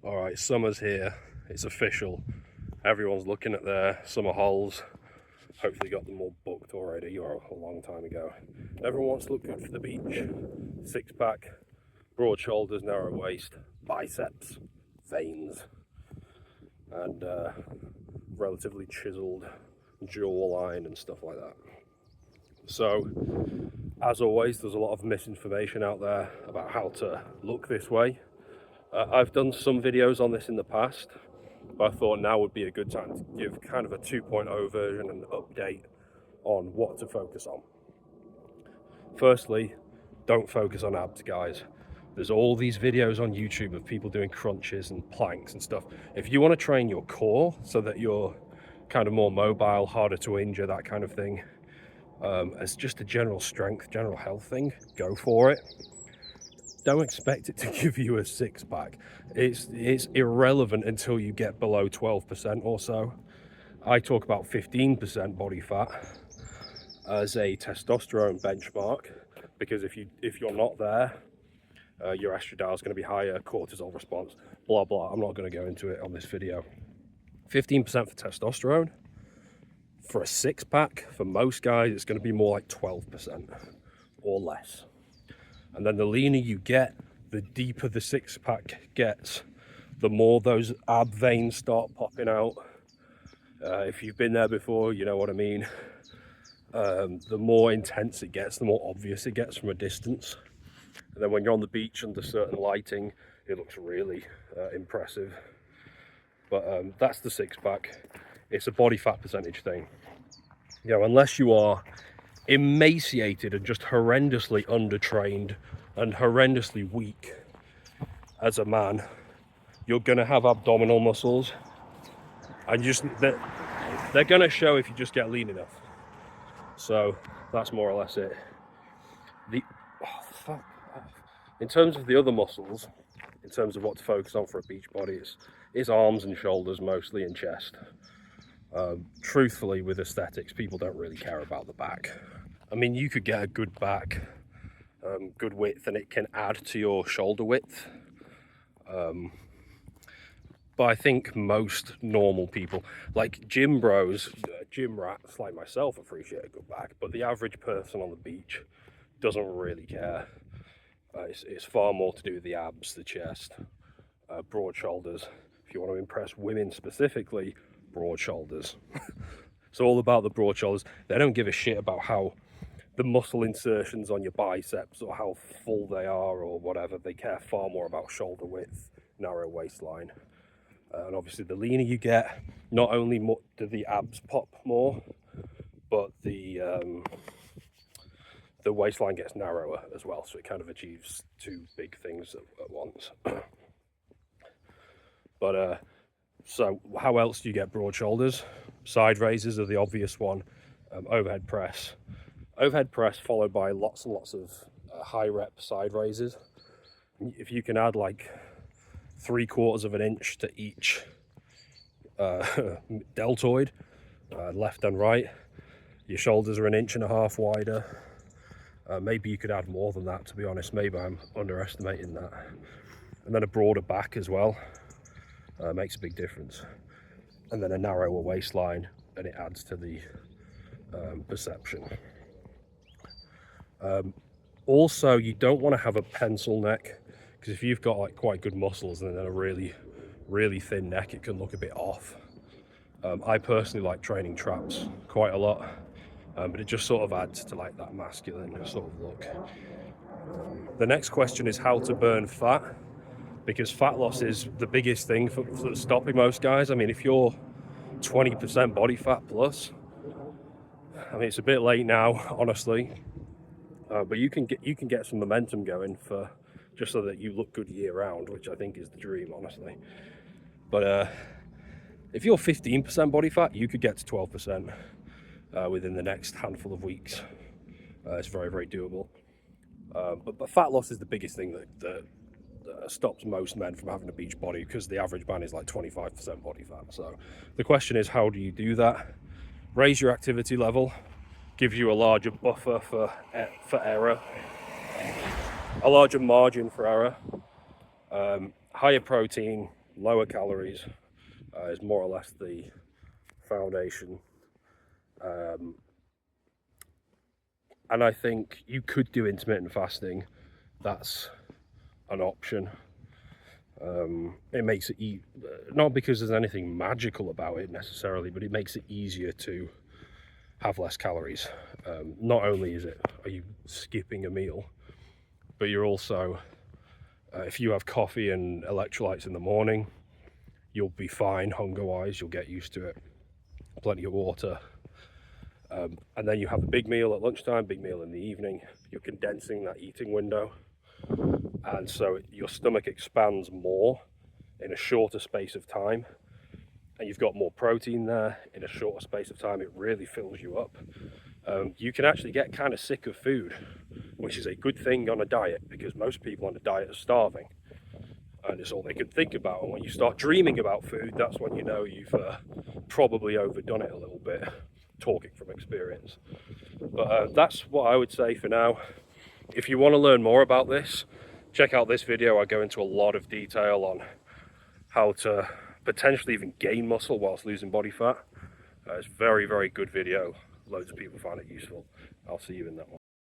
All right, summer's here. It's official. Everyone's looking at their summer holes. Hopefully got them all booked already or a long time ago. Everyone wants to look good for the beach. Six pack, broad shoulders, narrow waist, biceps, veins, and relatively chiseled jawline and stuff like that. So, as always, there's a lot of misinformation out there about how to look this way. I've done some videos on this in the past, but I thought now would be a good time to give kind of a 2.0 version and update on what to focus on. Firstly, don't focus on abs, guys. There's all these videos on YouTube of people doing crunches and planks and stuff. If you want to train your core so that you're kind of more mobile, harder to injure, that kind of thing, as just a general strength, general health thing, go for it. Don't expect it to give you a six-pack. It's irrelevant until you get below 12% or so. I talk about 15% body fat as a testosterone benchmark, because if you're not there, your estradiol is going to be higher, cortisol response, blah blah. I'm not going to go into it on this video. 15% for testosterone. For a six-pack, for most guys, it's going to be more like 12% or less. And then the leaner you get, the deeper the six-pack gets, the more those ab veins start popping out. If you've been there before, you know what I mean. The more intense it gets, the more obvious it gets from a distance. And then when you're on the beach under certain lighting, it looks really impressive. But that's the six-pack. It's a body fat percentage thing. You know, unless you are emaciated and just horrendously undertrained and horrendously weak as a man, you're gonna have abdominal muscles, and they're gonna show if you just get lean enough. So that's more or less it. In terms of the other muscles, in terms of what to focus on for a beach body, it's arms and shoulders mostly, and chest. Truthfully, with aesthetics, people don't really care about the back. I mean, you could get a good back, good width, and it can add to your shoulder width. But I think most normal people, like gym bros, gym rats like myself, appreciate a good back, but the average person on the beach doesn't really care. It's far more to do with the abs, the chest, broad shoulders. If you want to impress women specifically, broad shoulders. It's all about the broad shoulders. They don't give a shit about how the muscle insertions on your biceps or how full they are or whatever. They care far more about shoulder width, narrow waistline. And obviously the leaner you get, not only do the abs pop more, but the waistline gets narrower as well. So it kind of achieves two big things at once. But so how else do you get broad shoulders? Side raises are the obvious one. Overhead press followed by lots and lots of high rep side raises. If you can add like 3/4 of an inch to each deltoid, left and right, your shoulders are 1.5 inches wider. Maybe you could add more than that, to be honest. Maybe I'm underestimating that. And then a broader back as well. Makes a big difference. And then a narrower waistline, and it adds to the perception. Also, you don't want to have a pencil neck, because if you've got like quite good muscles and then a really, really thin neck, it can look a bit off. I personally like training traps quite a lot, but it just sort of adds to like that masculine sort of look. The next question is how to burn fat, because fat loss is the biggest thing for stopping most guys. I mean, if you're 20% body fat plus, I mean, it's a bit late now, honestly, but you can get some momentum going for just so that you look good year round, which I think is the dream, honestly. But if you're 15% body fat, you could get to 12% within the next handful of weeks. It's very, very doable. But fat loss is the biggest thing that stops most men from having a beach body, because the average man is like 25% body fat. So the question is, how do you do that? Raise your activity level, gives you a larger buffer for error, a larger margin for error. Higher protein lower calories is more or less the foundation. And I think you could do intermittent fasting. That's an option. It makes it not because there's anything magical about it necessarily, but it makes it easier to have less calories. Not only are you skipping a meal, but you're also, if you have coffee and electrolytes in the morning, you'll be fine hunger-wise. You'll get used to it. Plenty of water. And then you have a big meal at lunchtime, big meal in the evening. You're condensing that eating window. And so your stomach expands more in a shorter space of time. And you've got more protein there in a shorter space of time. It really fills you up. You can actually get kind of sick of food, which is a good thing on a diet, because most people on a diet are starving. And it's all they can think about. And when you start dreaming about food, that's when you know you've probably overdone it a little bit, talking from experience. But that's what I would say for now. If you want to learn more about this, check out this video. I go into a lot of detail on how to potentially even gain muscle whilst losing body fat. It's a very, very good video. Loads of people find it useful. I'll see you in that one.